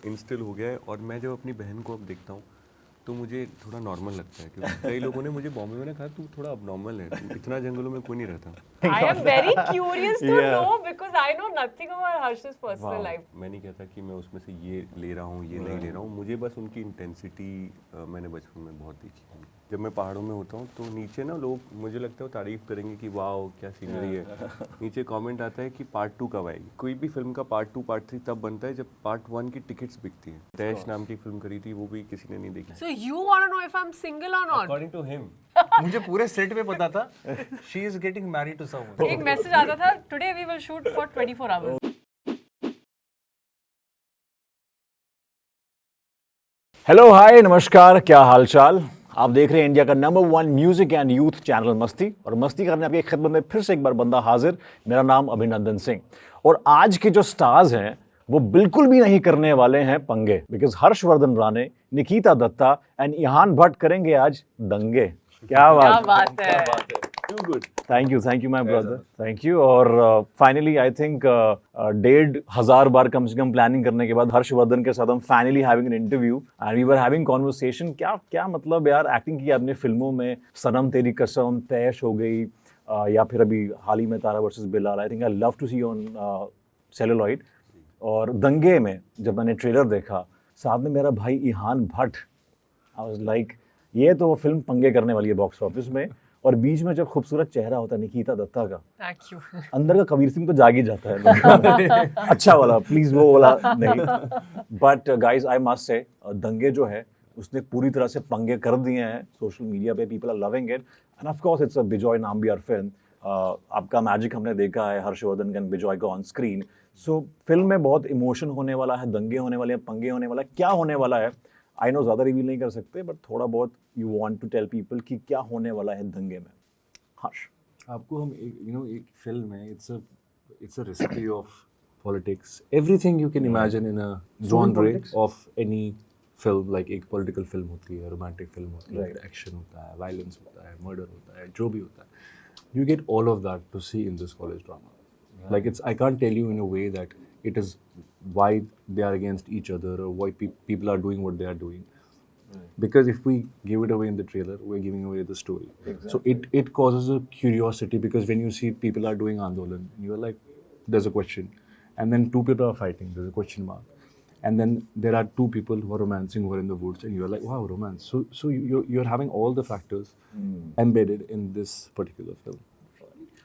Instil हो गया है और मैं जब अपनी बहन को अब देखता हूँ तो मुझे थोड़ा नॉर्मल लगता है, क्योंकि कई लोगों ने मुझे बॉम्बे में ना कहा तू थोड़ा abnormal है, तू इतना जंगलों में कोई नहीं रहता। I am very curious to know because I know nothing about Harsh's personal life. मैं नहीं कहता कि मैं उसमें से ये ले रहा हूँ ये नहीं ले रहा हूँ, मुझे बस उनकी इंटेंसिटी मैंने बचपन में बहुत देखी है। जब मैं पहाड़ों में होता हूँ तो नीचे ना लोग मुझे लगता है तारीफ करेंगे कि वाह क्या सीनरी है, नीचे कमेंट आता है कि पार्ट 2 कब आएगी। कोई भी फिल्म का पार्ट 2 पार्ट 3 तब बनता है जब पार्ट 1 की टिकट्स बिकती हैं। डैश नाम की फिल्म करी थी, वो भी किसी ने नहीं देखी। So you want to know if I'm single or not? According to him. मुझे पूरे सेट पे पता था she is getting married to someone. एक मैसेज आता था today we will shoot for 24 hours. Hello hi नमस्कार, क्या हाल चाल। आप देख रहे हैं इंडिया का number 1 music and youth channel मस्ती, और मस्ती करने आपकी खिदमत में फिर से एक बार बंदा हाजिर। मेरा नाम अभिनंदन सिंह, और आज के जो स्टार्स हैं वो बिल्कुल भी नहीं करने वाले हैं पंगे, बिकॉज हर्षवर्धन राणे, निकिता दत्ता एंड इहान भट्ट करेंगे आज दंगे। क्या बात है। Too good. Thank you my brother, thank you. और फाइनली आई थिंक 1,500 बार कम से कम प्लानिंग करने के बाद हर्षवर्धन के साथ हम finally having an interview and we were having conversation. क्या मतलब यार, एक्टिंग की आपने फिल्मों में, सनम तेरी कसम, तैश हो गई, या फिर अभी हाल ही में Tara versus Bilal. I think I love to see on celluloid. और दंगे में जब मैंने ट्रेलर देखा, साथ में मेरा भाई इहान भट्ट, आई वाज लाइक ये तो फिल्म पंगे करने वाली है बॉक्स ऑफिस में। और बीच में जब खूबसूरत चेहरा होता है निकिता दत्ता का, Thank you. अंदर का कबीर सिंह तो जाग ही जाता है। अच्छा वाला, प्लीज वो वाला नहीं। But guys I must say, दंगे जो है उसने पूरी तरह से पंगे कर दिए हैं सोशल मीडिया पे। People are loving it and of course it's a Bejoy Nambiar film. आपका मैजिक हमने देखा है हर्षवर्धन का बिजॉय का ऑन स्क्रीन। सो फिल्म में बहुत इमोशन होने वाला है, दंगे होने वाले हैं, पंगे होने वाला है। क्या होने वाला है आई नो ज़्यादा रिवील नहीं कर सकते, बट थोड़ा बहुत you want to tell people कि क्या होने वाला है दंगे में। हर्ष, आपको हम एक फिल्म है, it's a recipe of politics, everything you can imagine in a genre of any film. Like एक पॉलिटिकल फिल्म होती है, रोमांटिक फिल्म होती है, एक्शन होता है, वायलेंस होता है, मर्डर होता है, जो भी होता है, you get all of that to see in this college drama. Like I can't tell you in a way that it is why they are against each other or why people are doing what they are doing. Because if we give it away in the trailer, we're giving away the story. Exactly. So it causes a curiosity, because when you see people are doing Andolan, you're like, there's a question. And then two people are fighting, there's a question mark. And then there are two people who are romancing who are in the woods, and you're like, wow, romance. So you're having all the factors embedded in this particular film.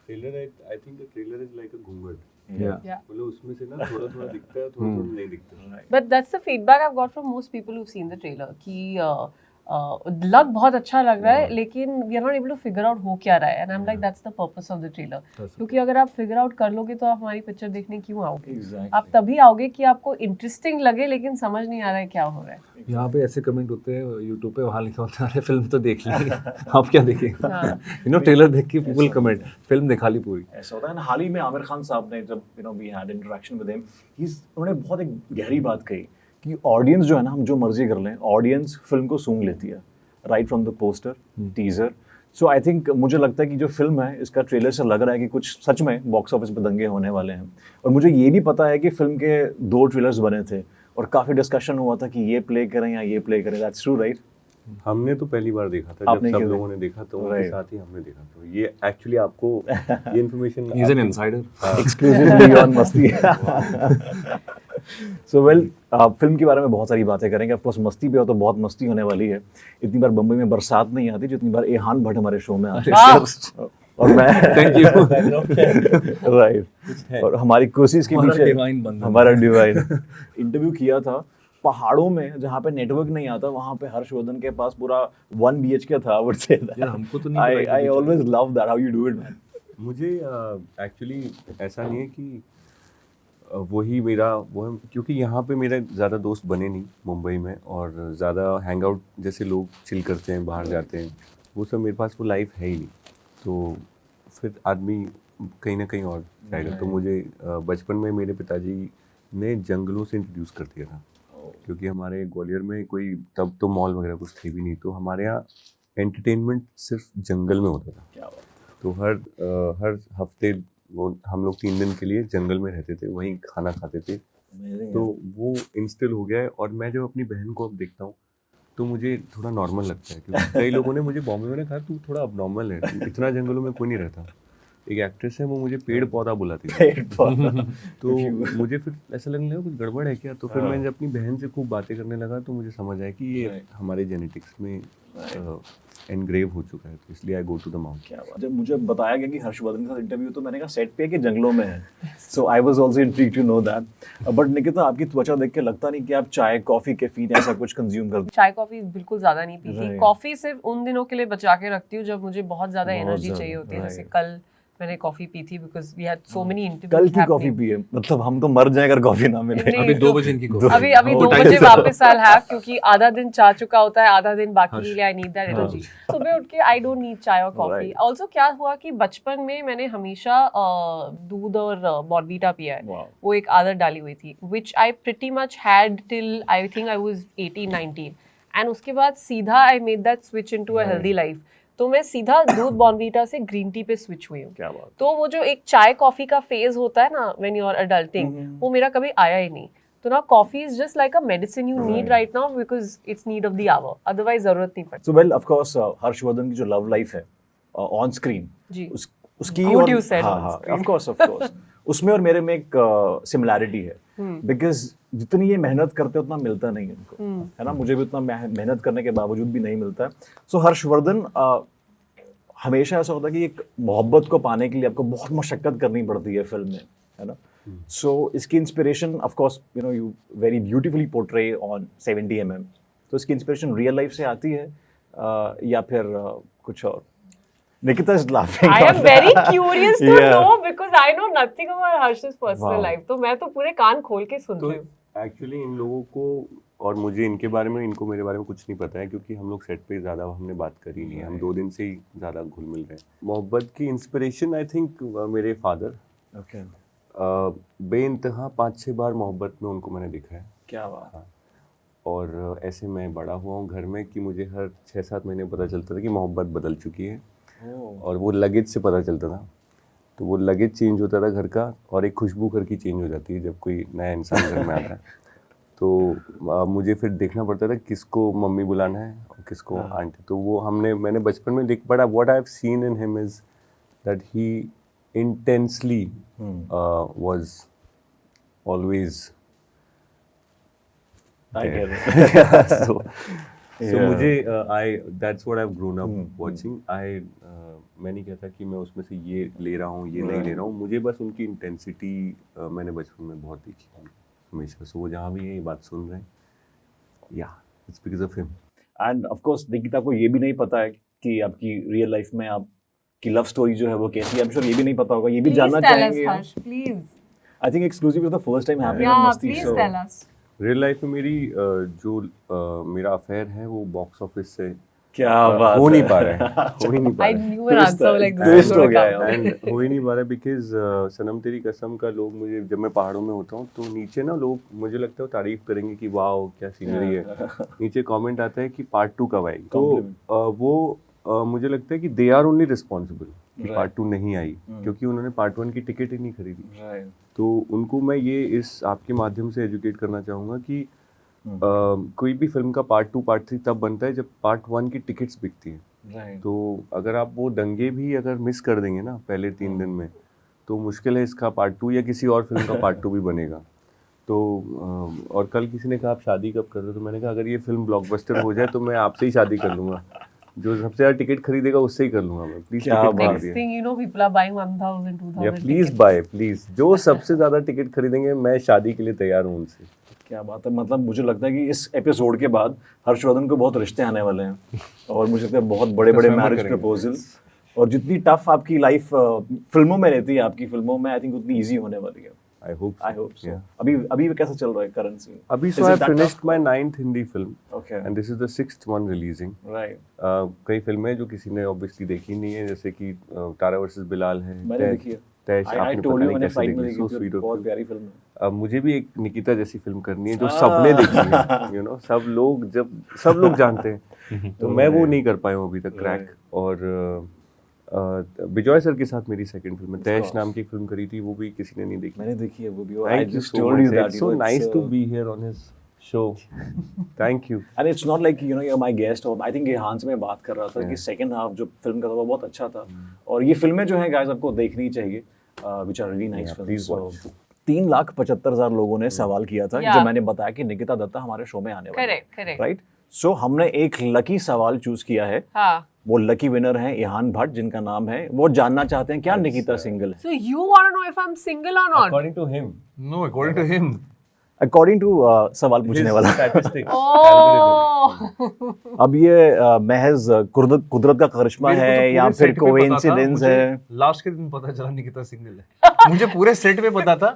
Trailer, I think the trailer is like a घूंघट। Yeah. मतलब उसमें से ना थोड़ा थोड़ा दिखता है, थोड़ा थोड़ा नहीं दिखता। But that's the feedback I've got from most people who've seen the trailer कि लग बहुत अच्छा लग रहा है, लेकिन we are not able to figure out हो क्या रहा है, and I'm like that's the purpose of the trailer. क्योंकि अगर आप figure out कर लोगे तो आप हमारी पिक्चर देखने क्यों आओगे? आप तभी आओगे कि आपको इंटरेस्टिंग लगे, लेकिन समझ नहीं आ रहा है क्या हो रहा है। यहाँ पे ऐसे कमेंट होते हैं यूट्यूब पे, वहाँ लिखा होता है अरे फिल्म तो देख ली। आप क्या देखेंगे? ट्रेलर देख के पीपल कमेंट, फिल्म दिखा ली पूरी। ऐसा होता है ना। हाल ही में आमिर खान साहब ने जब we had interaction with him, उन्होंने बहुत एक गहरी बात कही कि ऑडियंस जो है ना, हम जो मर्जी कर लें, ऑडियंस फिल्म को सूंघ लेती है right from the poster, teaser. So I think मुझे लगता है कि जो फिल्म है, इसका ट्रेलर से लग रहा है कि कुछ सच में बॉक्स ऑफिस पे दंगे होने वाले हैं। और मुझे ये भी पता है कि फिल्म के 2 ट्रेलर्स बने थे और काफ़ी डिस्कशन हुआ था कि ये प्ले करें या ये प्ले करें। That's true right? हमने तो पहली बार देखा था, जब सब लोगों ने देखा तो उनके साथ ही हमने देखा। तो ये एक्चुअली आपको ये information He's an insider. Exclusively on Masti. So well, film के बारे में बहुत सारी बातें करेंगे। ऑफ कोर्स मस्ती पे हो तो बहुत मस्ती होने वाली है। इतनी बार बम्बई में बरसात नहीं आती जितनी बार इहान भट्ट हमारे शो में आते हैं। और मैं Thank you. राइट। और हमारी कोशिश के पीछे हमारा डिवाइन इंटरव्यू किया था पहाड़ों में, जहाँ पे नेटवर्क नहीं आता, वहाँ पे हर्षवर्धन के पास पूरा 1 BHK था। I would say that. यार हमको तो नहीं I always love that how you do it man. मुझे एक्चुअली ऐसा नहीं है कि वही मेरा वो है, क्योंकि यहाँ पे मेरे ज़्यादा दोस्त बने नहीं मुंबई में, और ज़्यादा हैंग आउट जैसे लोग चिल करते हैं, बाहर जाते हैं, वो सब मेरे पास वो लाइफ है ही नहीं। तो फिर आदमी कहीं ना कहीं और जाएगा। तो मुझे बचपन में मेरे पिताजी ने जंगलों से इंट्रोड्यूस कर दिया था, क्योंकि हमारे ग्वालियर में कोई तब तो मॉल वगैरह कुछ थे भी नहीं, तो हमारे यहाँ एंटरटेनमेंट सिर्फ जंगल में होता था। क्या बात। तो हर हफ्ते वो हम लोग 3 दिन के लिए जंगल में रहते थे, वहीं खाना खाते थे, तो वो इंस्टिल हो गया है। और मैं जब अपनी बहन को अब देखता हूँ तो मुझे थोड़ा नॉर्मल लगता है, क्योंकि कई लोगों ने मुझे बॉम्बे में ने कहा तू थोड़ा अब नॉर्मल है, तू इतना जंगलों में कोई नहीं रहता। एक एक्ट्रेस है वो मुझे पेड़ पौधा बुलाती थी तो मुझे फिर ऐसा लगने लगा कुछ गड़बड़ है क्या। तो फिर मैं जब अपनी बहन से खूब बातें करने लगा तो मुझे समझ आया कि ये हमारे जेनेटिक्स में एनग्रेव हो चुका है, तो इसलिए आई गो टू द माउंट। क्या बात। जब मुझे बताया गया कि हर्षवर्धन के साथ इंटरव्यू, तो मैंने कहा सेट पे है कि जंगलों में है, so I was also intrigued to know that. But Nikita, आपकी त्वचा देख के लगता नहीं कि आप चाय कॉफी कैफीन ऐसा कुछ कंज्यूम करते चाय कॉफी बिल्कुल ज्यादा नहीं पीती। कॉफी सिर्फ उन दिनों के लिए बचा के रखती हूँ जब मुझे बहुत ज्यादा एनर्जी चाहिए होती है। जैसे कल मैंने कॉफी पी थी because we had so many interviews. कल की कॉफी पिए, मतलब हम तो मर जाए अगर कॉफी ना मिले। अभी 2 बजे इनकी कॉफी, अभी 2 बजे वापस आई हैव, क्योंकि आधा दिन चाह चुका होता है, आधा दिन बाकी के लिए आई नीड दैट एनर्जी। सुबह उठ के आई डोंट नीड चाय और कॉफी। ऑल्सो क्या हुआ कि बचपन में मैंने हमेशा दूध और बॉर्नवीटा पिया है। वो एक आदत डाली हुई थी which I pretty much had till I think I was 18-19, and उसके बाद सीधा I made that switch into a healthy life. तो मैं सीधा दूध बॉर्नवीटा से ग्रीन टी पे स्विच हुई हूँ। क्या बात। तो वो जो एक चाय कॉफी का फेज होता है ना व्हेन यू आर अडल्टिंग, वो मेरा कभी आया ही नहीं। तो ना coffee is just like a medicine you need right now because it's need of the hour, otherwise जरूरत नहीं पड़ती। So well, of course Harshvardhan की जो लव लाइफ है ऑन स्क्रीन, उसकी Good और you said हाँ on हाँ screen. ऑफ कोर्स उसमें और मेरे में एक सिमिलैरिटी है, बिकॉज जितनी ये मेहनत करते हैं उतना मिलता नहीं है इनको, है ना। मुझे भी उतना मेहनत करने के बावजूद भी नहीं मिलता है। सो हर्षवर्धन, हमेशा ऐसा होता है कि एक मोहब्बत को पाने के लिए आपको बहुत मशक्कत करनी पड़ती है फिल्म में, है ना। सो इसकी inspiration of course you very beautifully portray on 70 mm, तो इसकी इंस्पिरेशन रियल लाइफ से आती है या फिर कुछ और? Nikita is laughing. I am very curious to know because I know nothing about Harsh's personal life. तो मैं तो पूरे कान खोल के सुन रही हूँ। एक्चुअली इन लोगों को और मुझे इनके बारे में, इनको मेरे बारे में कुछ नहीं पता है, क्योंकि हम लोग सेट पे ज़्यादा हमने बात करी नहीं है। हम 2 दिन से ही ज़्यादा घुल मिल रहे हैं। मोहब्बत की इंस्पिरेशन आई थिंक मेरे फादर। Okay. बेइंतहा 5-6 बार मोहब्बत में उनको मैंने देखा है। क्या बात। हाँ। और ऐसे मैं बड़ा हुआ हूँ घर में कि मुझे हर 6-7 महीने पता चलता था कि मोहब्बत बदल चुकी है। और वो लगेज से पता चलता था। तो वो लगेज चेंज होता था घर का, और एक खुशबू घर की चेंज हो जाती है जब कोई नया इंसान घर में आता है। तो मुझे फिर देखना पड़ता था किसको मम्मी बुलाना है और किसको आंटी। तो वो मैंने बचपन में देख पड़ा। What I have seen in him is that he intensely was always So मुझे that's what I've grown up watching. मैं नहीं कहता कि मैं उसमें से ये ले रहा हूँ ये नहीं ले रहा हूँ। मुझे बस उनकी इंटेंसिटी मैंने बचपन में बहुत देखी है हमेशा। सो वो जहाँ भी ये बात सुन रहे हैं, it's because of him. And of course Nikita को ये भी नहीं पता है कि आपकी रियल लाइफ में आपकी लव स्टोरी जो है वो कैसी है। I'm sure ये भी नहीं पता होगा, ये भी जानना चाहेंगे। Please. I think exclusive is the first time happening on Yeah, Masti please Show. tell us. Real life में मेरी मेरा अफेयर है वो बॉक्स ऑफिस से क्या बात हो नहीं है। पा रहा है, हो ही नहीं पा I रहा है। knew an answer like this. Twist हो गया है। एंड हो ही नहीं पा रहा बिकॉज सनम तेरी कसम का लोग मुझे, जब मैं पहाड़ों में होता हूँ तो नीचे ना लोग मुझे लगता है वो तारीफ करेंगे कि वाह क्या सीनरी है। नीचे कमेंट आता है कि पार्ट 2 कब आएगी। तो वो मुझे लगता है कि दे आर ओनली रिस्पॉन्सिबल कि पार्ट 2 नहीं आई, क्योंकि उन्होंने पार्ट 1 की टिकट ही नहीं खरीदी। तो उनको मैं ये इस आपके माध्यम से एजुकेट करना चाहूँगा कि कोई भी फिल्म का पार्ट 2 पार्ट 3 तब बनता है जब पार्ट 1 की टिकट्स बिकती हैं। तो अगर आप वो दंगे भी अगर मिस कर देंगे ना पहले 3 दिन में, तो मुश्किल है इसका पार्ट 2 या किसी और फिल्म का पार्ट 2 भी बनेगा। तो और कल किसी ने कहा आप शादी कब कर रहे हो, तो मैंने कहा अगर ये फिल्म ब्लॉकबस्टर हो जाए तो मैं आपसे ही शादी कर लूँगा। जो सबसे ज़्यादा टिकट खरीदेगा उससे ही कर लूँगा मैं। Please Next thing you know, people are buying 1,000, 2,000. या प्लीज़ बाय प्लीज़। जो सबसे ज़्यादा टिकट खरीदेंगे मैं शादी के लिए तैयार हूँ उनसे। क्या बात है। मतलब मुझे लगता है कि इस एपिसोड के बाद हर्षवर्धन को बहुत रिश्ते आने वाले हैं, और मुझे लगता है बहुत बड़े बड़े मैरिज प्रपोजल। और जितनी टफ आपकी लाइफ फिल्मों में रहती है, आपकी फिल्मों में आई थिंक उतनी इजी होने वाली है। I hope so. अभी कैसा चल रहा है करंट सीन? अभी so I finished my 9th Hindi film. Okay. And this is the 6th one releasing. Right. कई फिल्में जो किसी ने obviously देखी नहीं है, जैसे कि तारा वर्सेस बिलाल है। मैंने देखी है। तैश आपने पता नहीं कैसे देखी, so sweet of बहुत you. प्यारी फिल्म है। मुझे भी एक निकिता जैसी फिल्म करनी है जो सबने देखी है, सब लोग जानते हैं। तो मैं वो नहीं कर पाया हूँ अभी तक क्रैक। और बिजॉय सर के साथ मेरी सेकंड फिल्म है, तैश नाम की एक फिल्म करी थी, वो भी किसी ने नहीं देखी। मैंने देखी है वो भी। I Thank you just so told much. you that, It's you so know, nice it's, to be here on his show. Thank you. And it's not like, you know, you're my guest. और I think Rehan से मैं बात कर रहा था कि second half जो film का था वो बहुत अच्छा था, और ये फिल्में जो हैं गाइस आपको देखनी चाहिए, which are really nice films. please watch. 3,75,000 लोगों ने सवाल किया था Yeah. जब मैंने बताया कि निकिता दत्ता हमारे शो में आने वाली है, करेक्ट राइट? सो हमने एक लकी सवाल चूज किया है। हाँ। वो लकी विनर हैं इहान भट्ट, जिनका नाम है, वो जानना चाहते हैं क्या निकिता सिंगल है। So you want to know if I'm single or not? According to him, No, according to him. According to सवाल पूछने his वाला। statistics. Oh. अब ये महज कुदरत का करिश्मा मेरे को है तो या पूरे फिर set पे पता था, कोइंसिडेंस मुझे है? लास्ट के दिन पता चला निकिता सिंगल है। मुझे पूरे सेट पे पता था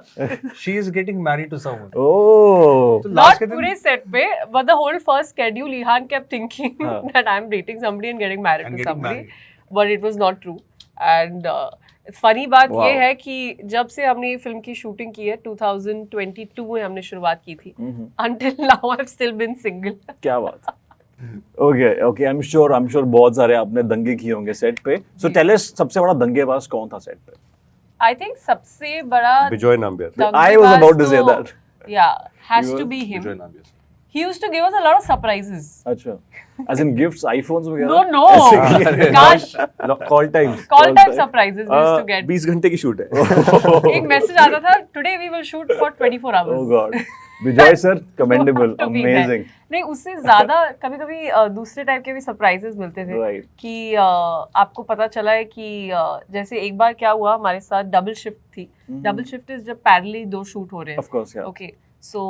she is getting married to someone. Oh, तो Not लास्ट के दिन पूरे set पे, but the whole first schedule, Ihan kept thinking that I'm dating somebody and getting married And to getting somebody, married. but it was not true. And funny बात ये है कि जब से हमने ये फिल्म की शूटिंग की है 2022 में हमने शुरुआत की थी, until now I've still been single. क्या बात। ओके, आई एम श्योर बहुत सारे आपने दंगे किए होंगे सेट पे। सो टेल अस, सबसे बड़ा दंगेबाज कौन था सेट पे? I think सबसे बड़ा Bijoy Nambiar. I was about to say दंगेबाज that. तो- Yeah, has to be him. विजय नाम है। He used to give us a lot of surprises. अच्छा, एज इन गिफ्ट्स, आईफोन्स वगैरह? No, gosh, Call times. call time surprises we used to get. 20 घंटे की shoot है. एक message आता था, today we will shoot for 24 hours. Oh God, Vijay sir commendable, To be there. Amazing, नहीं, उससे ज्यादा कभी कभी दूसरे टाइप के भी सरप्राइजेस मिलते थे राइट। कि आपको पता चला है कि जैसे एक बार क्या हुआ हमारे साथ, डबल शिफ्ट थी। डबल शिफ्ट इज जब पैरेलली दो शूट हो रहे ऑफ कोर्स, या okay, so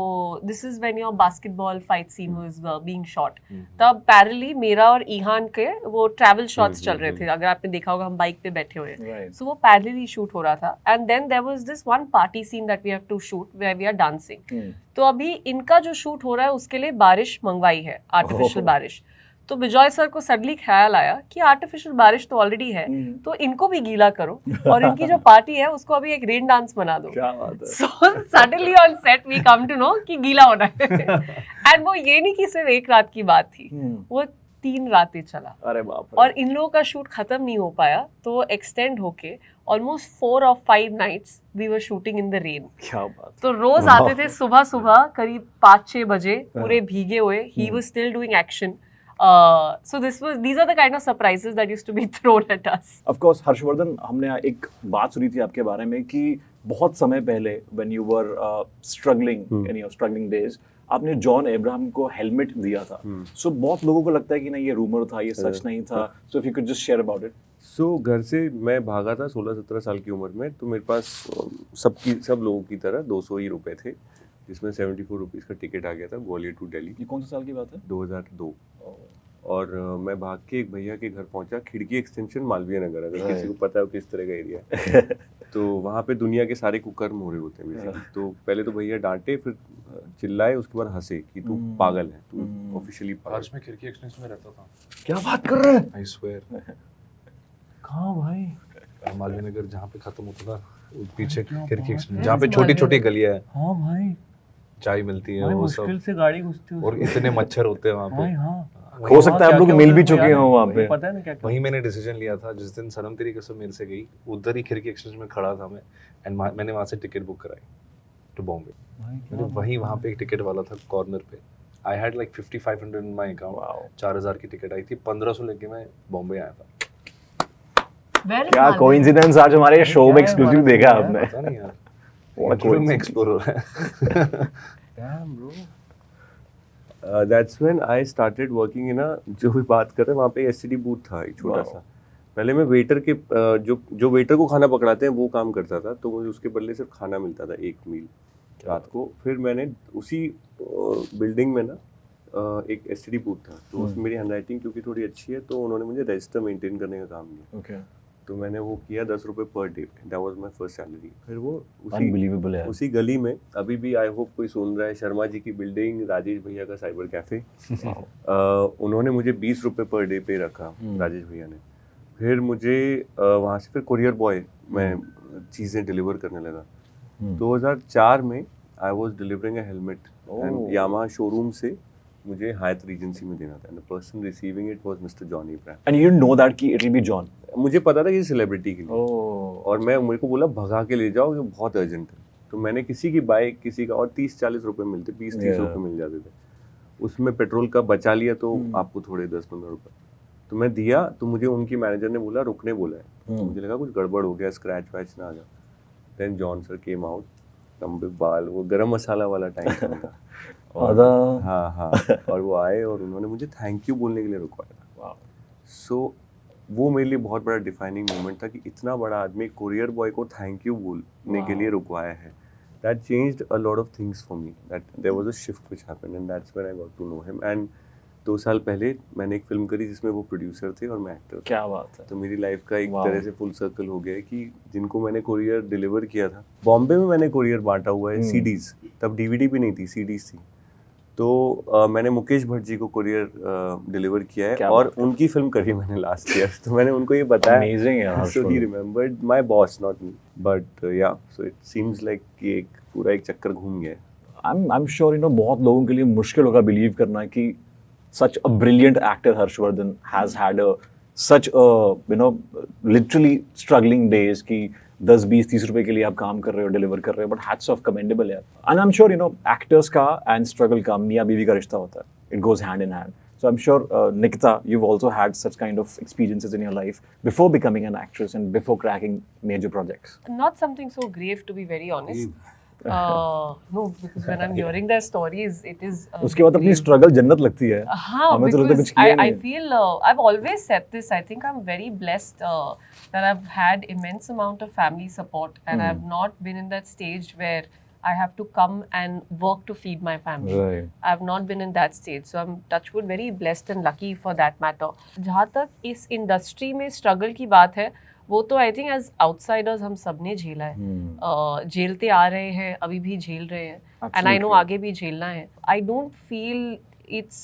this is when your basketball fight scene was being shot. तब पैरेलली मेरा और ईहान के वो ट्रैवल शॉट्स चल रहे थे, अगर आपने देखा होगा हम बाइक पे बैठे हुए हैं, राइट। सो वो पैरेलली शूट हो रहा था। And then there was this one party scene that we have to shoot where we are dancing. तो अभी इनका जो शूट हो रहा है उसके लिए बारिश मंगवाई है, आर्टिफिशियल बारिश। तो बिजॉय सर को सडनली ख्याल आया कि आर्टिफिशियल बारिश तो ऑलरेडी है, तो इनको भी गीला करो और इनकी जो पार्टी है उसको अभी एक रेन डांस बना दो। क्या बात है। So suddenly on set we come to know कि गीला होना है। एंड वो ये नहीं कि सिर्फ एक रात की बात थी, वो 3 रातें चला। अरे बाप रे। और इन लोगों का शूट खत्म नहीं हो पाया, तो एक्सटेंड होके almost 4 or 5 nights we were shooting in the rain. क्या बात। तो रोज आते थे सुबह सुबह करीब 5-6 बजे, पूरे भीगे हुए। He was still doing action. So these are the kind of surprises that used to be thrown at us. Of course, Harshvardhan, हमने एक बात सुनी थी आपके बारे में कि बहुत समय पहले when you were struggling in your struggling days, आपने जॉन अब्राहम को हेलमेट दिया था। सो बहुत लोगों को लगता है कि नहीं ये रूमर था, ये सच नहीं था। So if you could just share about it. So घर से मैं भागा था 16-17 साल की उम्र में, तो मेरे पास सब लोगों की तरह 200 ही रुपए थे, जिसमें 74 रुपीज़ का टिकट आ गया था ग्वालियर टू दिल्ली। ये कौन सा साल की बात है? 2002। और मैं भाग के एक भैया के घर पहुंचा, खिड़की एक्सटेंशन मालवीय नगर, अगर किसी को पता है किस तरह का एरिया है। तो वहाँ पे दुनिया के सारे कुकर्म हो रहे होते हैं बेसिकली। तो पहले तो भैया डांटे, फिर चिल्लाए, उसके बाद हंसे कि तू पागल है, तू ऑफिशियली पागल। आज मैं खिड़की एक्सटेंशन में रहता था। क्या बात कर रहे हैं? I swear. कहाँ भाई? मालवीय नगर जहाँ पे खत्म होता था, वो पीछे खिड़की एक्सटेंशन, जहाँ पे छोटी छोटी गलियाँ है, हाँ भाई, चाय मिलती है, वो सब, से गाड़ी घुसती है और इतने मच्छर होते हैं वहाँ पे। हाँ। हो सकता है आप लोग मिल भी चुके हो वहाँ पे। पता है ना क्या वहीं मैंने डिसीजन लिया था जिस दिन सनम तेरी कसम मेरे से गई, उधर ही खिड़की एक्सचेंज में खड़ा था मैं, एंड मैंने वहाँ से टिकट बुक कराई टू बॉम्बे। मैंने वहाँ पे एक टिकट वाला था कॉर्नर पे, I had like 5500 in my account, 4000 की टिकट आई थी, 1500 लेके मैं बॉम्बे आया था। क्या कोइंसिडेंस, आज हमारे शो में एक्सक्लूसिव देखा आपने। पता नहीं यार, में एक्सप्लोर हो रहा है। Damn bro. That's when I started working in a, जो भी बात कर रहे हैं वहाँ पे एसटीडी बूथ था एक छोटा सा। पहले मैं वेटर के जो वेटर को खाना पकड़ाते हैं वो काम करता था, तो मुझे उसके बदले सिर्फ खाना मिलता था 1 मील रात को। फिर मैंने उसी बिल्डिंग में ना एक एसटीडी बूथ था, तो उसमें मेरी हैंडराइटिंग क्योंकि थोड़ी अच्छी है, तो उन्होंने मुझे रजिस्टर मेंटेन करने का काम दिया। ओके, तो मैंने वो किया 10 रुपये per day, that was my first salary. फिर वो अनबिलीवेबल है। उसी गली में अभी भी, आई होप कोई सुन रहा है, शर्मा जी की बिल्डिंग, राजेश भैया का साइबर कैफे, उन्होंने मुझे 20 रुपये पर डे पे रखा, राजेश भैया ने। फिर मुझे वहाँ से फिर कुरियर बॉय मैं चीज़ें डिलीवर करने लगा। 2004 में I was delivering a helmet Yamaha showroom से मुझे हायत रीजेंसी में देना था, and the person receiving it was mister John Ibrahim. And you know that कि इट विल बी जॉन? मुझे पता था कि सेलिब्रिटी के लिए, ओह, और मेरे को बोला भगा के ले जाओ, ये बहुत अर्जेंट है। तो मैंने किसी की बाइक, किसी का, और 30-40 रुपए मिलते, 20-30 रुपए मिल जाते थे, उसमें पेट्रोल का बचा लिया तो आपको थोड़े 10-15 रुपए तो मैं दिया। तो मुझे उनकी मैनेजर ने बोला, रुकने बोला है। तो मुझे लगा कुछ गड़बड़ हो गया, स्क्रैच वैच ना आ जाए। Then John sir came out, लंबे बाल, वो गरम मसाला वाला टाइम था उनका। और हाँ, और वो आए और उन्होंने मुझे थैंक यू बोलने के लिए रुकवाया था। सो वो मेरे लिए बहुत बड़ा डिफाइनिंग मोमेंट था कि इतना बड़ा आदमी कोरियर बॉय को थैंक यू बोलने के लिए रुकवाया है। That changed a lot of things for me. That there was a shift which happened, and that's when I got to know him. And 2 साल पहले मैंने एक फिल्म करी जिसमें वो प्रोड्यूसर थे और मैं एक्टर था। क्या बात है। तो मेरी लाइफ का एक तरह से फुल सर्कल हो गया है कि जिनको मैंने कोरियर डिलीवर किया था, बॉम्बे में मैंने कोरियर बांटा हुआ है, सीडीज, तब डीवीडी भी नहीं थी, सीडीज थी। तो मैंने मुकेश भट्ट जी को कोरियर डिलीवर किया है, और उनकी फिल्म करी मैंने लास्ट ईयर। तो मैंने उनको ये बताया, अमेजिंग है। So he remembered my boss, not me, but yeah so it seems like कि एक पूरा एक चक्कर घूम गया है। आई एम श्योर बहुत लोगों के लिए मुश्किल होगा बिलीव करना कि such a brilliant actor Harshvardhan has had such a literally struggling days कि 10-20-30 रुपए के लिए आप काम कर रहे हो, डिलीवर कर रहे हो, बट hats off, commendable यार। And I'm sure actors का and struggle का मियाँ बीवी का रिश्ता होता है, it goes hand in hand. So I'm sure Nikita, you've also had such kind of experiences in your life before becoming an actress and before cracking major projects. Not something so grave, to be very honest. No, because when I'm hearing their stories, it is. उसके बाद अपनी struggle जन्नत लगती है। हाँ, हमें तो लगता है कुछ किया I नहीं। feel I've always said this. I think I'm very blessed that I've had immense amount of family support, and I've not been in that stage where I have to come and work to feed my family. Right. I've not been in that stage, so I'm touchwood very blessed and lucky for that matter. जहाँ तक इस industry में struggle की बात है, वो तो I think as outsiders हम सब ने झेला है। झेलते आ रहे हैं, अभी भी झेल रहे हैं, एंड आई नो आगे भी झेलना है। I don't feel it's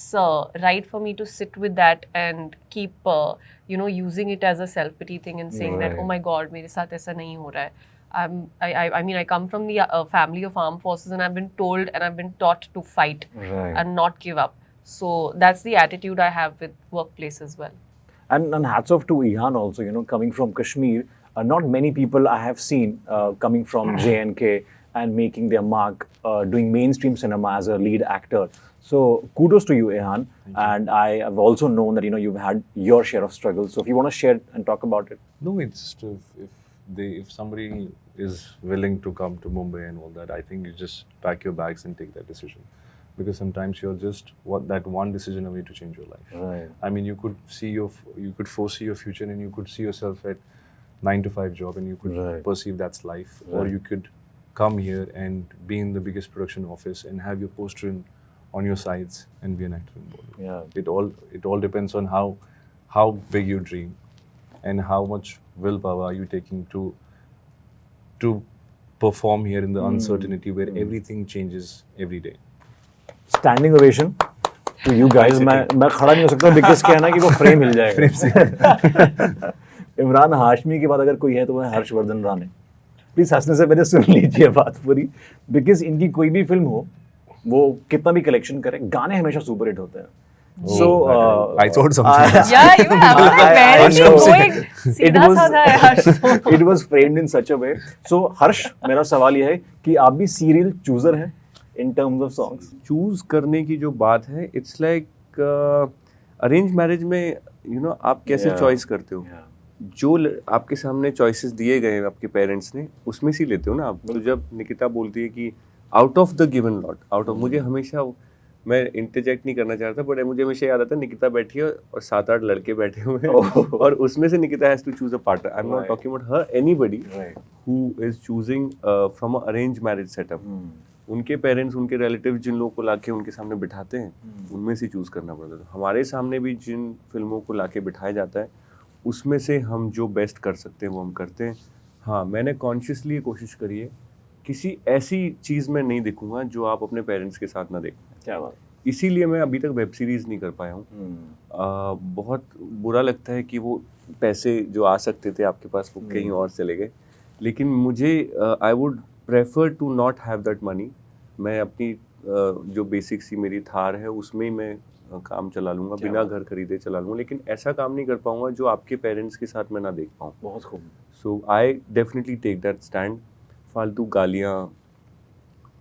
right for me to sit with that and keep using it as a self pity thing and saying that, oh my god, मेरे साथ ऐसा नहीं हो रहा है। I mean, I come from the family of armed forces, and I've been told and I've been taught to fight and not give up. So that's the attitude I have with workplace as well. And hats off to Ihan also, coming from Kashmir. Not many people I have seen coming from J&K and making their mark, doing mainstream cinema as a lead actor. So kudos to you, Ihan. And I have also known that you've had your share of struggles. So if you want to share and talk about it. No, it's just if somebody is willing to come to Mumbai and all that, I think you just pack your bags and take that decision. Because sometimes you're just that one decision away to change your life. Right. I mean, you could foresee your future, and you could see yourself at 9-to-5 job, and you could perceive that's life. Right. Or you could come here and be in the biggest production office and have your poster on your sides and be an actor in Bollywood. Yeah. It all depends on how big you dream and how much willpower are you taking to perform here in the uncertainty where everything changes every day. Standing ovation to you guys. मैं खड़ा नहीं हो सकता because क्या है ना कि वो फ्रेम मिल जाएगा। इमरान हाशमी के बाद अगर कोई है तो वो है हर्षवर्धन राणे। प्लीज हंसने से पहले सुन लीजिए बात पूरी, बिकॉज इनकी कोई भी फिल्म हो, वो कितना भी कलेक्शन करे, गाने हमेशा सुपर हिट होते हैं। So I thought something. Yeah, you have It was framed in such a way. So Harsh, मेरा सवाल ये है कि आप भी सीरियल चूजर हैं in terms of songs. Choose करने की जो बात है, इट्स लाइक अरेंज मैरिज में आप कैसे चॉइस करते हो, जो आपके सामने चॉइसेस दिए गए हैं आपके पेरेंट्स ने, उसमें से लेते हो ना आप। तो जब निकिता बोलती है कि out of the given lot, out of, मुझे हमेशा, मैं इंटरजेक्ट नहीं करना चाहता, बट मुझे हमेशा याद आता है निकिता बैठी है और 7-8 लड़के बैठे हुए हैं और उसमें से Nikita has to choose a partner. I am not talking about her, anybody who is choosing from a arrange marriage setup. उनके पेरेंट्स, उनके रिलेटिव जिन लोगों को लाके उनके सामने बिठाते हैं, उनमें से चूज करना पड़ता है। हमारे सामने भी जिन फिल्मों को लाके बिठाया जाता है, उसमें से हम जो बेस्ट कर सकते हैं वो हम करते हैं। हाँ, मैंने कॉन्शियसली कोशिश करी है किसी ऐसी चीज़ में नहीं दिखूंगा जो आप अपने पेरेंट्स के साथ ना देखें। क्या बात। इसीलिए मैं अभी तक वेब सीरीज़ नहीं कर पाया हूँ। बहुत बुरा लगता है कि वो पैसे जो आ सकते थे आपके पास वो कहीं और चले गए, लेकिन मुझे I would prefer to not have that money. मैं अपनी जो बेसिक सी मेरी थार है उसमें ही मैं काम चला लूँगा, बिना घर खरीदे चला लूँगा, लेकिन ऐसा काम नहीं कर पाऊँगा जो आपके पेरेंट्स के साथ मैं ना देख पाऊँ। बहुत खूब। So I definitely take that stand. फालतू गालियाँ,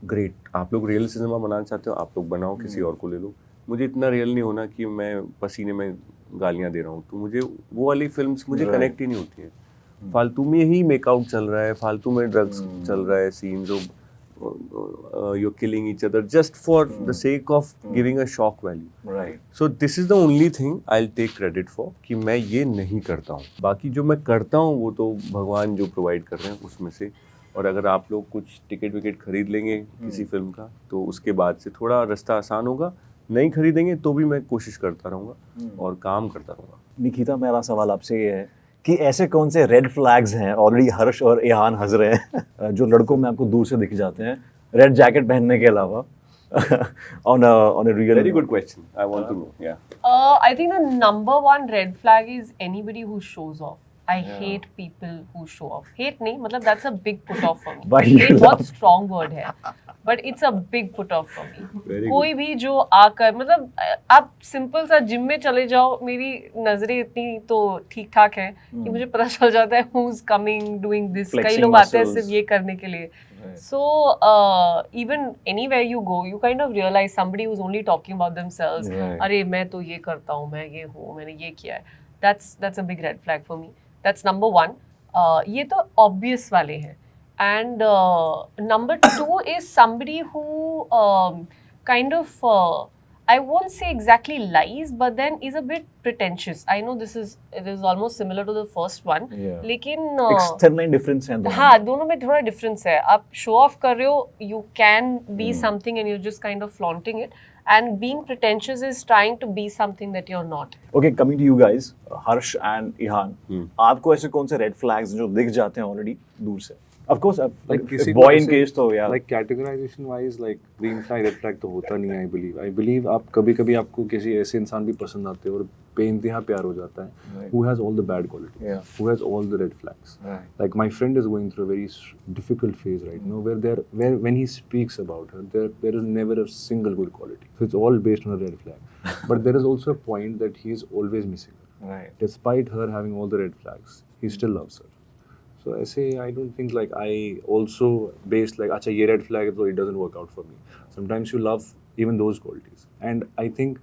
ग्रेट, आप लोग रियल सिनेमा बनाना चाहते हो आप लोग बनाओ, किसी और को ले लो, मुझे इतना रियल नहीं होना कि मैं पसीने में गालियाँ दे रहा हूँ। तो मुझे वो वाली फिल्म्स मुझे कनेक्ट ही नहीं होती है। फालतू में ही मेकआउट चल रहा है, फालतू में ड्रग्स चल रहा है, scenes of you're killing each other just for the sake of giving a shock value. Right. So this is the only thing I'll take credit for कि मैं ये नहीं करता हूँ। बाकी जो मैं करता हूँ वो तो भगवान जो प्रोवाइड कर रहे हैं उसमें से। और अगर आप लोग कुछ टिकट विकेट खरीद लेंगे किसी फिल्म का तो उसके बाद से थोड़ा रास्ता आसान होगा, नहीं खरीदेंगे तो भी मैं कोशिश करता रहूँगा और काम करता रहूँगा। निकिता, मेरा सवाल आपसे ये है कि ऐसे कौन से रेड फ्लैग्स हैं, ऑलरेडी हर्ष और इहान हंस रहे हैं, जो लड़कों में आपको दूर से दिख जाते हैं रेड जैकेट पहनने के अलावा? on a real Very good question. I want to know. Yeah. I think the number one red flag is anybody who shows off. I hate people who show off. Hate नहीं, मतलब that's a big put off for me. But you Hate love- बहुत strong word है, but it's a big put off for me. Very good. कोई भी जो आकर, मतलब आप सिंपल सा जिम में चले जाओ, मेरी नजरें इतनी तो ठीक ठाक है कि मुझे पता चल जाता है who's coming, doing this. कई Flexing लोग आते हैं muscles. सिर्फ ये करने के लिए. So even anywhere you go, you kind of realize somebody who's only talking about themselves. Right. अरे मैं तो ये करता हूँ, मैं ये हूँ, मैंने ये किया है. That's a big red flag for me. That's number one. ये तो obvious वाले हैं. And number two is somebody who kind of I won't say exactly lies, but then is a bit pretentious. I know it is almost similar to the first one. Yeah. लेकिन external difference है दोनों हाँ, दोनों में थोड़ा difference है. आप show off कर रहे हो, you can be something and you just kind of flaunting it, and being pretentious is trying to be something that you are not. Okay, coming to you guys, Harsh and Ihaan, आपको ऐसे कौन से red flags जो दिख जाते हैं already दूर से? ऑफ कोर्स Like किसी बॉय इन को केस तो यार like categorization wise like green flag red flag तो होता नहीं है। I believe आप कभी आपको किसी ऐसे इंसान भी पसंद आते हैं और बेइंतहा प्यार हो जाता है who has all the bad qualities, Yeah. who has all the red flags. Right. Like my friend is going through a very difficult phase right now where when he speaks about her there is never a single good quality. So it's all based on a red flag. But there is also a point that he is always missing her. Right. Despite her having all the red flags, he still loves her. So I say I don't think like I also based like अच्छा ये red flag है तो it doesn't work out for me. Sometimes you love even those qualities, and I think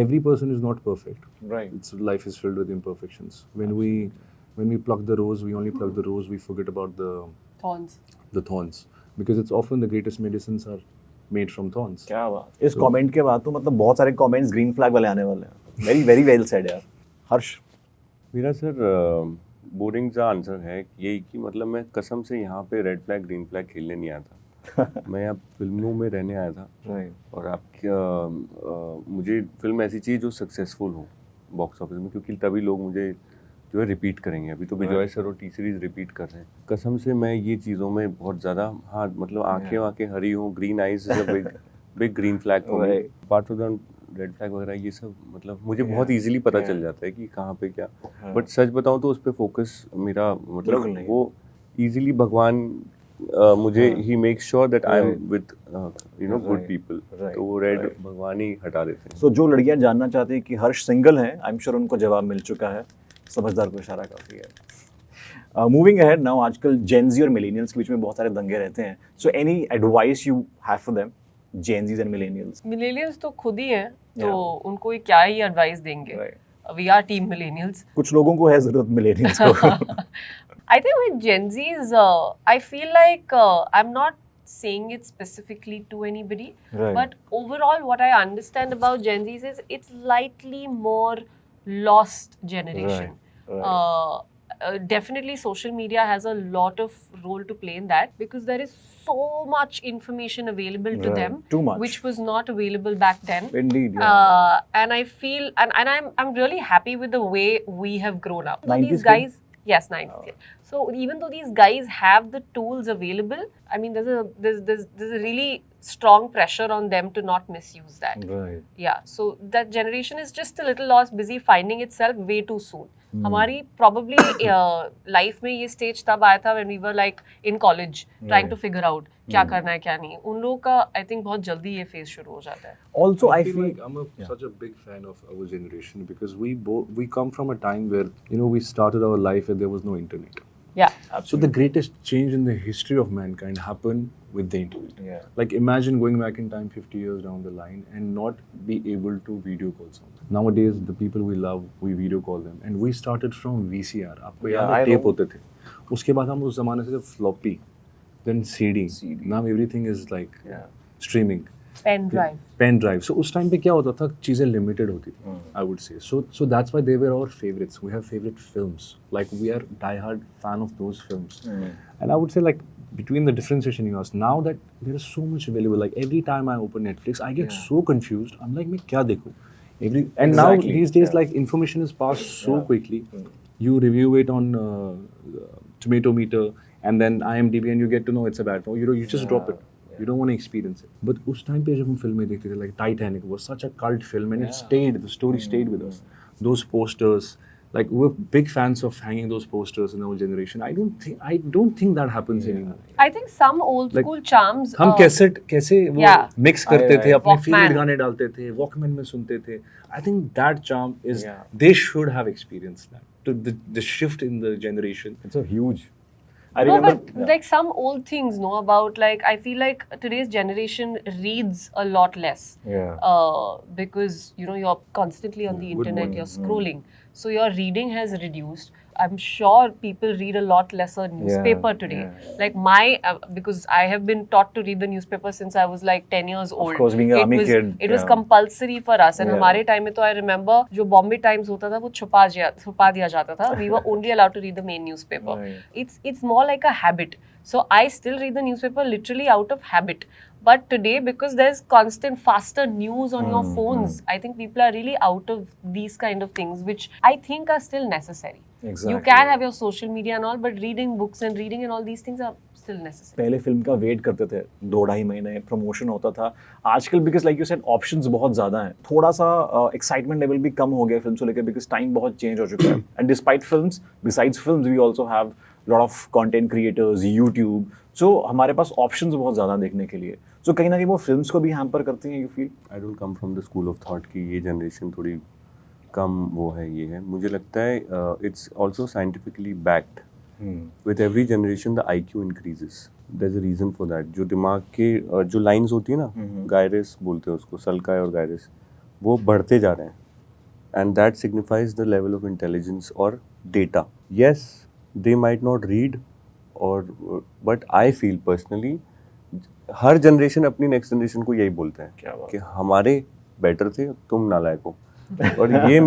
every person is not perfect. Right. Life is filled with imperfections. When we pluck the rose, we only pluck the rose. We forget about Thorns. the thorns because it's often the greatest medicines are made from thorns. क्या बात, इस comment के बाद तो मतलब बहुत सारे comments green flag वाले आने वाले हैं. वेरी वेरी वेल सेड यार. हर्ष, मेरा सर बोरिंग सा आंसर है यही कि मतलब मैं कसम से यहाँ पे रेड फ्लैग ग्रीन फ्लैग खेलने नहीं आया था. मैं यहाँ फिल्मों में रहने आया था. और मुझे फिल्म ऐसी चाहिए जो सक्सेसफुल हो बॉक्स ऑफिस में, क्योंकि तभी लोग मुझे जो है रिपीट करेंगे. अभी तो विजय सर और टी सीरीज रिपीट कर रहे हैं. कसम से मैं ये चीज़ों में बहुत ज़्यादा, हाँ मतलब आंखें हरी हों, green eyes is a big green flag for me. Apart from red flag वगैरह ये सब मतलब मुझे बहुत इजीली पता चल जाता है कि कहाँ पे क्या. बट सच बताऊँ तो उस पर फोकस मेरा मतलब वो इजीली भगवान मुझे he make sure that I am with good people. तो वो रेड भगवान ही हटा देते हैं. सो जो लड़कियां जानना चाहती हैं कि हर्ष सिंगल हैं, आई एम श्योर उनको जवाब मिल चुका है. समझदार को इशारा काफी है. मूविंग अहेड नाउ, आजकल जेनजी और मिलेनियल्स के बीच में बहुत सारे दंगे रहते हैं. So any advice you have for them, Gen Zs and millennials? Millennials तो खुद ही हैं, तो उनको ही क्या ही एडवाइस देंगे. We are team millennials. कुछ लोगों को है जरूरत मिलेनियल्स को. I think with Gen Zs, I feel like I'm not saying it specifically to anybody, Right. but overall, what I understand about Gen Zs is it's slightly more lost generation. Right. Definitely, social media has a lot of role to play in that because there is so much information available to Right. them, Too much. which was not available back then. Indeed, yeah. And I feel, and I'm really happy with the way we have grown up. So 90s these kid? guys, yes, 90s. kid. So even though these guys have the tools available, I mean, there's a really strong pressure on them to not misuse that. Right. Yeah, so that generation is just a little lost, busy finding itself way too soon. हमारी probably life में ये stage तब आया था when we were like in college trying to figure out क्या करना है क्या नहीं. उन लोगों का I think बहुत जल्दी ये phase शुरू हो जाता है. Also, I feel like I'm such a big fan of our generation because we come from a time where we started our life and there was no internet. Yeah. So the greatest change in the history of mankind happened with the internet. Yeah. Like imagine going back in time 50 years down the line and not be able to video call someone. Nowadays the people we love, we video call them, and we started from VCR. आपको याद है tape होते थे. उसके बाद हम उस ज़माने से floppy, then CD. Now everything is like streaming. Pen drive. So उस टाइम पे क्या होता था, चीज़ें limited होती थी, I would say. So that's why they were our favorites. We have favorite films. Like we are diehard fan of those films. And I would say like between the differentiation you asked, now that there is so much available, like every time I open Netflix, I get so confused. I'm like, मैं क्या देखूँ? And now these days like information is passed so quickly. You review it on Tomato Meter and then IMDb and you get to know it's a bad film. You just drop it. You don't want to experience it. But उस time पे जब हम फिल्में देखते थे, like Titanic was such a cult film and it stayed. The story stayed with us. Those posters, like we're big fans of hanging those posters in our generation. I don't think that happens anymore. I think some old school charms. हम कैसे वो mix करते थे, अपने favorite गाने डालते थे, Walkman में सुनते थे. I think that charm is they should have experienced that. The shift in the generation. it's a huge. I No, remember, but like some old things, no, about like I feel like today's generation reads a lot less. Because you're constantly on the internet, you're scrolling, so your reading has reduced. I'm sure people read a lot lesser newspaper today. Like because I have been taught to read the newspaper since I was like 10 years old. Of course, being an army kid. It was compulsory for us. And हमारे time में तो I remember जो Bombay Times होता था वो छुपा दिया जाता था. We were only allowed to read the main newspaper. It's more like a habit. So I still read the newspaper literally out of habit. But today, because there's constant faster news on your phones, I think people are really out of these kind of things, which I think are still necessary. Exactly. You can have your social media and all, but reading books and reading and all these things are still necessary. पहले film का wait करते थे 2-2.5 महीने, promotion होता था. आजकल because like you said options बहुत ज़्यादा हैं, थोड़ा सा एक्साइटमेंट लेवल भी कम हो गया फिल्म को लेकर बिकॉज टाइम बहुत चेंज हो चुका है. And despite films, besides films we also have lot of content creators, YouTube. So हमारे पास ऑप्शंस बहुत ज़्यादा देखने के लिए. सो कहीं ना कहीं वो फिल्म्स को भी हैम्पर करती हैं. You feel? I don't come from the school of thought कि ये जनरेशन थोड़ी कम वो है, ये है. मुझे लगता है it's also scientifically backed. With every generation the IQ increases. There is a reason for that. जो दिमाग के जो लाइंस होती है ना, गायरस बोलते हैं उसको, सल्काई और गायरस, वो बढ़ते जा रहे हैं. And that signifies the level of intelligence और data. Yes, they might not read और बट आई फील पर्सनली हर जनरेशन अपनी नेक्स्ट जनरेशन को यही बोलते हैं कि हमारे बेटर थे, तुम नालायक हो. और ये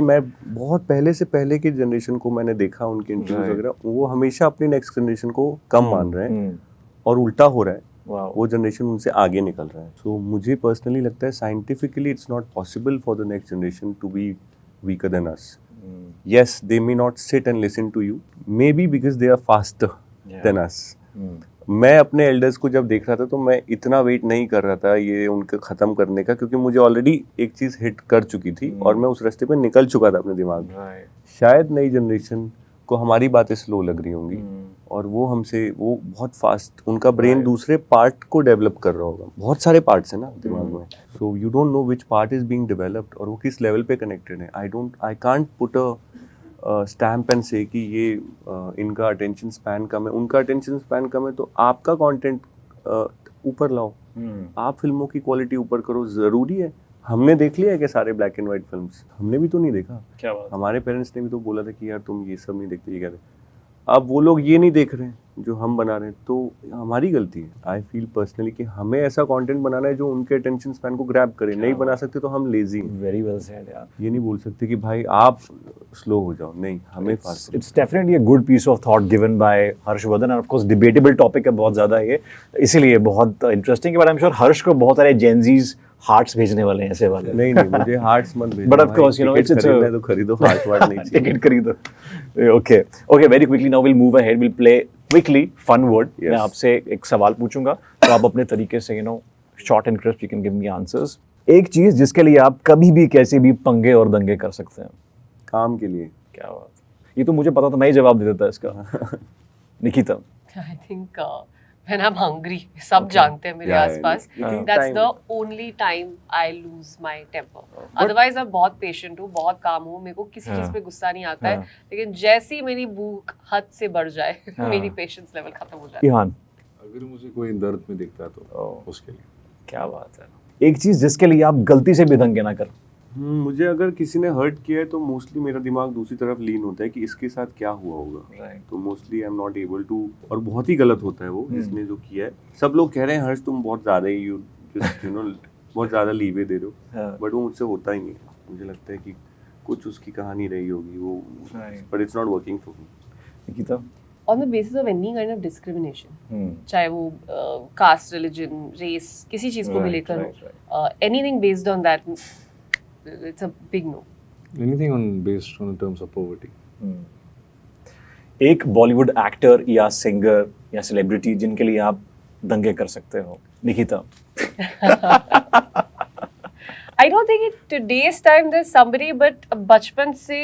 मैं बहुत पहले से पहले की जनरेशन को मैंने देखा, उनके इंटरव्यूज वगैरह, वो हमेशा अपनी नेक्स्ट जनरेशन को कम मान रहे हैं और उल्टा हो रहा है. वो जनरेशन उनसे आगे निकल रहा है. सो मुझे पर्सनली लगता है scientifically it's not possible for the next generation to be weaker than us. Yes, they may not sit and listen to you, maybe because they are faster than us. मैं अपने एल्डर्स को जब देख रहा था तो मैं इतना वेट नहीं कर रहा था ये उनके ख़त्म करने का, क्योंकि मुझे ऑलरेडी एक चीज़ हिट कर चुकी थी और मैं उस रास्ते पे निकल चुका था अपने दिमाग में. शायद नई जनरेशन को हमारी बातें स्लो लग रही होंगी और वो बहुत फास्ट, उनका ब्रेन दूसरे पार्ट को डेवलप कर रहा होगा. बहुत सारे पार्ट्स हैं ना दिमाग में, so you don't know which part is being developed और वो किस लेवल पे कनेक्टेड है. I can't put a stamp and से कि ये इनका अटेंशन स्पैन कम है, उनका अटेंशन स्पैन कम है, तो आपका कंटेंट ऊपर लाओ, आप फिल्मों की क्वालिटी ऊपर करो. ज़रूरी है. हमने देख लिया है कि सारे ब्लैक एंड वाइट फिल्म्स, हमने भी तो नहीं देखा. क्या बात. हमारे पेरेंट्स ने भी तो बोला था कि यार तुम ये सब नहीं देखते, ये कहते. अब वो लोग ये नहीं देख रहे हैं जो हम बना रहे हैं, तो हमारी गलती है. आई फील पर्सनली कि हमें ऐसा कंटेंट बनाना है जो उनके अटेंशन स्पैन को ग्रैब करे. नहीं बना सकते तो हम लेजी हैं. वेरी वेल सेड यार. ये नहीं बोल सकते कि भाई आप स्लो हो जाओ, नहीं, हमें fast. It's definitely a good piece of thought given by Harshvardhan. And of course debatable topic है बहुत ज़्यादा ये, इसीलिए बहुत इंटरेस्टिंग है. But I am sure Harsh को बहुत सारे जेनजीज हार्ट्स भेजने वाले हैं ऐसे वाले। नहीं नहीं, मुझे हार्ट्स मत भेजना। But of course, you know, ticket it's a- खरीदना है तो खरीदो, हार्ट वार्ट नहीं चाहिए। टिकट खरीदो। Okay, okay, very quickly now we'll move ahead. We'll play quickly fun word. Yes. मैं आपसे एक सवाल पूछूंगा, तो आप अपने तरीके से short and crisp you can give me answers. एक चीज जिसके लिए आप कभी भी कैसे भी पंगे और दंगे कर सकते हैं। काम के लिए। क्या बात है, ये तो मुझे पता था, मैं ही जवाब दे देता इसका। Nikita. I think when I'm hungry, सब जानते हैं मेरे Yeah, आसपास. you think That's time- the only time I lose my temper. Otherwise मैं बहुत patient हूँ, बहुत calm हूँ, मेरे को किसी चीज़ पे गुस्सा नहीं आता है. लेकिन जैसी मेरी भूख हद से बढ़ जाए, मेरी patience level खत्म हो जाती है. इहान। अगर मुझे कोई दर्द में दिखता है तो उसके लिए। क्या बात है। एक चीज जिसके लिए आप गलती से भी दंगे ना कर। मुझे अगर किसी ने हर्ट किया है तो मोस्टली मेरा दिमाग दूसरी तरफ लीन होता है कि इसके साथ क्या हुआ होगा। तो mostly I am not able to, और बहुत ही गलत होता है वो जिसने जो किया है। सब लोग कह रहे हैं हर्ष तुम बहुत ज़्यादा ही यू नो बहुत ज़्यादा लीवे दे रहे हो, बट वो मुझसे होता ही नहीं। मुझे लगता है कि कुछ उसकी कहानी रही होगी वो, but it's not working for me. Nikita. On the basis of any kind of discrimination, चाहे वो caste, religion, race, किसी चीज़ को भी लेकर हो, anything based on that, it's a big no. Anything based on terms of poverty. एक Bollywood actor या singer या सेलिब्रिटी जिनके लिए आप दंगे कर सकते हो। Nikita. I don't think in today's time there's somebody, but बचपन से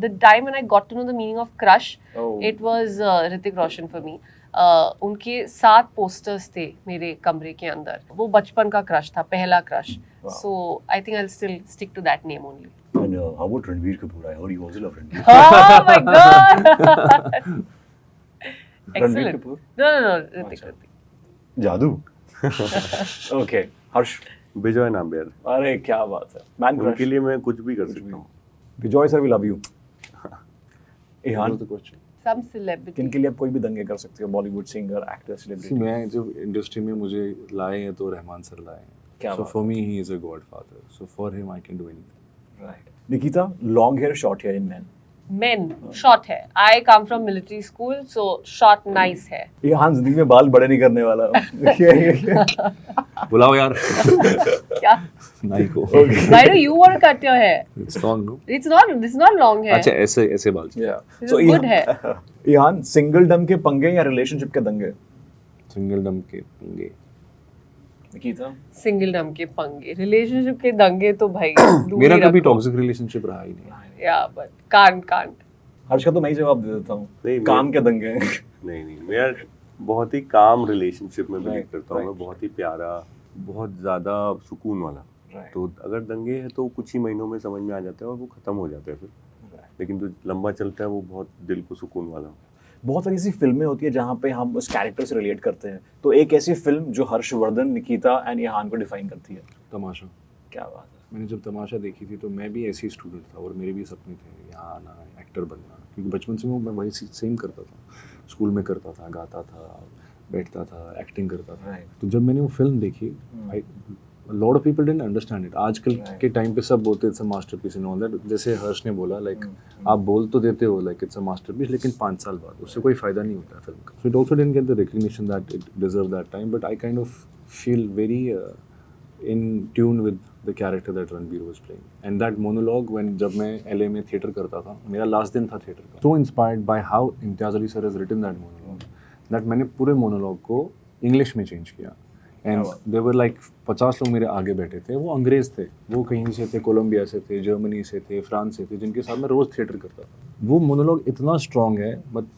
the time when I got to know the meaning of crush, it was Hrithik Roshan for me. उनके 7 posters थे मेरे कमरे के अंदर। वो बचपन का क्रश था, पहला crush. So I think I'll still stick to that name only. And how about Ranveer Kapoor? I heard you also love Ranveer. Oh my god! Excellent. Kapoor? No, Hrithik. जादू। Okay, हर्ष। विजय नाम यार, अरे क्या बात है, man उनके लिए मैं कुछ भी कर सकता हूँ। Vijay sir we love you. Ihaan. What's the question? Some celebrity. किनके लिए आप कोई भी दंगे कर सकते हो, Bollywood singer, actor, See, celebrity. मैं जब इंडस्ट्री में मुझे लाए हैं तो रहमान सर लाए क्या हैं। So बात for me he is a godfather. So for him I can do anything. Right. Nikita, long hair, short hair in man. Men, short hair. I come from military school, so short, nice hair. इहान जिंदगी में बाल बड़े नहीं करने वाला। बुलाओ यार क्या? नाई को। Why do you want to cut your hair? It's long, no? This is not long hair. अच्छा ऐसे बाल चाहिए। This is good hair. Ihaan, singledom के पंगे या रिलेशनशिप के दंगे? सिंगल डम के पंगे। निकिता। Single dum के पंगे, relationship के दंगे तो भाई दूर मेरा ही कभी रखो. टॉक्सिक रिलेशनशिप रहा ही नहीं। Yeah, but can't. हर्ष का तो मैं ही जवाब दे देता हूँ। नहीं, काम के दंगे। नहीं, मैं बहुत ही काम रिलेशनशिप में बिलीव Right, करता हूँ। मैं right. बहुत ही प्यारा, बहुत ज़्यादा सुकून वाला। Right. तो अगर दंगे हैं तो कुछ ही महीनों में समझ में आ जाता है और वो ख़त्म हो जाता है फिर। लेकिन जो लंबा चलता है वो बहुत दिल को सुकून वाला। बहुत सारी ऐसी फिल्में होती है जहाँ पे हम उस कैरेक्टर से रिलेट करते हैं, तो एक ऐसी फिल्म जो हर्षवर्धन, निकिता एंड इहान को डिफाइन करती है। तमाशा। क्या बात है। मैंने जब तमाशा देखी थी तो मैं भी ऐसे ही स्टूडेंट था और मेरे भी सपने थे यहाँ आना, एक्टर बनना, क्योंकि बचपन से मैं वही सेम करता था। स्कूल में करता था, गाता था, बैठता था, एक्टिंग करता था। तो जब मैंने वो फिल्म देखी, lot of people didn't understand it. आजकल के टाइम पे सब बोलते it's a masterpiece and all that. जैसे हर्ष ने बोला, लाइक आप बोल तो देते हो लाइक इट्स अ मास्टरपीस, लेकिन 5 साल बाद उससे कोई फ़ायदा नहीं होता है फिल्म का। So it also didn't get the recognition that it deserve that time, but I kind of feel very in tune with the character that Ranveer was playing. And that monologue, when जब मैं LA में theatre करता था, मेरा last दिन था theatre का, so inspired by how Imtiaz Ali sir has written that monologue, that मैंने पूरे monologue को English में change किया. And there were like 50 लोग मेरे आगे बैठे थे, वो अंग्रेज़ थे, वो कहीं से थे, कोलंबिया से थे, जर्मनी से थे, फ्रांस से थे, जिनके साथ मैं रोज़ थिएटर करता था। वो मोनोलॉग इतना स्ट्रॉन्ग है, but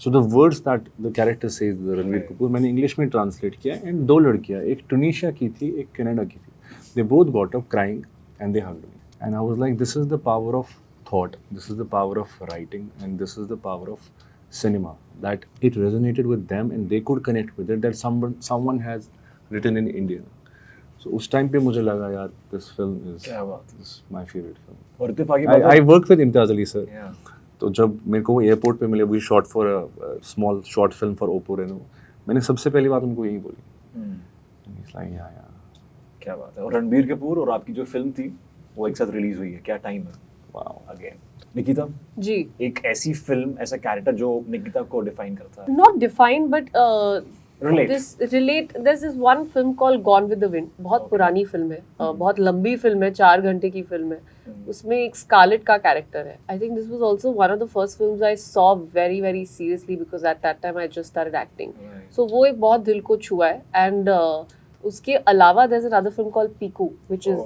so the words that the character says, Ranveer Kapoor, मैंने इंग्लिश में ट्रांसलेट किया। एंड 2 लड़कियाँ, एक टूनिशिया की थी, एक कनाडा की थी, they both got up crying and they hugged me and I was like, this is the power of thought, this is the power of writing and this is the power of cinema, that it resonated with them and they could connect with it, that someone has written in Indian. So उस time पे मुझे लगा यार this film is my favorite film. और इत्तेफाकी बात I worked with Imtiaz Ali sir. Yeah. तो जब मेरे को वो एयरपोर्ट पे मिले, we shot for a small short film for Oppo Reno, मैंने सबसे पहली बात उनको यही बोली। He's like, yeah. क्या बात है। और रणबीर कपूर और आपकी जो फिल्म थी वो एक साथ रिलीज हुई है, क्या टाइम है। Wow. अगेन निकिता, जी, एक ऐसी फिल्म, ऐसा कैरेक्टर जो निकिता को डिफाइन करता है। not defined but Relate. There's this one film called Gone with the Wind. बहुत पुरानी फिल्म है, बहुत लंबी फिल्म है, 4 घंटे की फिल्म है. उसमें एक स्कारलेट का कैरेक्टर है. I think this was also one of the first films I saw very very seriously because at that time I just started acting. So वो एक बहुत दिल को छुआ है. And उसके अलावा there's another film called Piku which is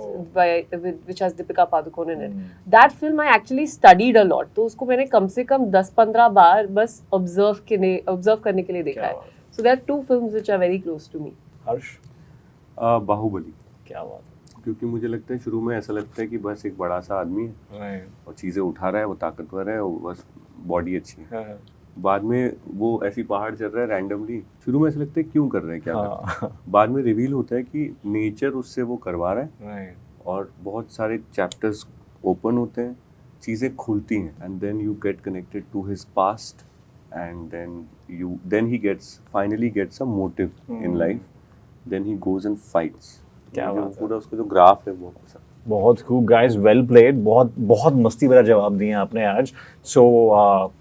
which has Deepika Padukone in it. That film I actually studied a lot. तो उसको मैंने कम से कम 10-15 बार बस observe करने के लिए देखा है. So there are 2 films which are very close to me. हर्ष, बाहुबली. क्या बात क्योंकि मुझे लगता है शुरू में ऐसा लगता है कि बस एक बड़ा सा आदमी है और चीज़ें उठा रहा है, वो ताकतवर है, वो बस बॉडी अच्छी है. बाद में वो ऐसी पहाड़ चल रहा है रैंडमली. शुरू में ऐसा लगता है क्यों कर रहे हैं, क्या कर रहे हैं. बाद में रिवील होता है कि नेचर उससे वो करवा रहा है और बहुत सारे चैप्टर्स ओपन होते हैं, चीज़ें खुलती हैं and then you get connected to his past and then he finally gets a motive in life, then he goes and fights. क्या बात है. पूरा उसका जो ग्राफ है वो पसंद. बहुत खूब गाइस, वेल प्लेड. बहुत बहुत मस्ती भरा जवाब दिए आपने आज. सो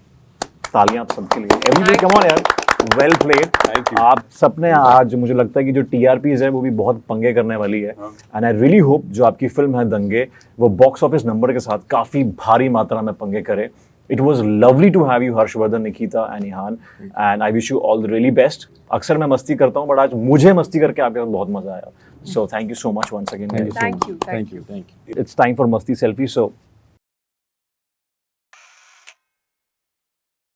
तालियां आप सबके लिए. एवरीबॉडी कम ऑन यार, वेल प्लेड. Thank you. आप सबने आज, मुझे लगता है कि जो TRPs है वो भी बहुत पंगे करने वाली है. एंड आई रियली होप जो आपकी फिल्म है दंगे वो बॉक्स ऑफिस नंबर के साथ काफी भारी मात्रा में पंगे करे. It was lovely to have you, Harshvardhan, Nikita and Ihan, and I wish you all the really best. अक्सर मैं मस्ती करता हूँ, but आज मुझे मस्ती करके आपके साथ बहुत मजा आया. So thank you so much once again. Thank you. Thank you. It's time for Masti Selfie. So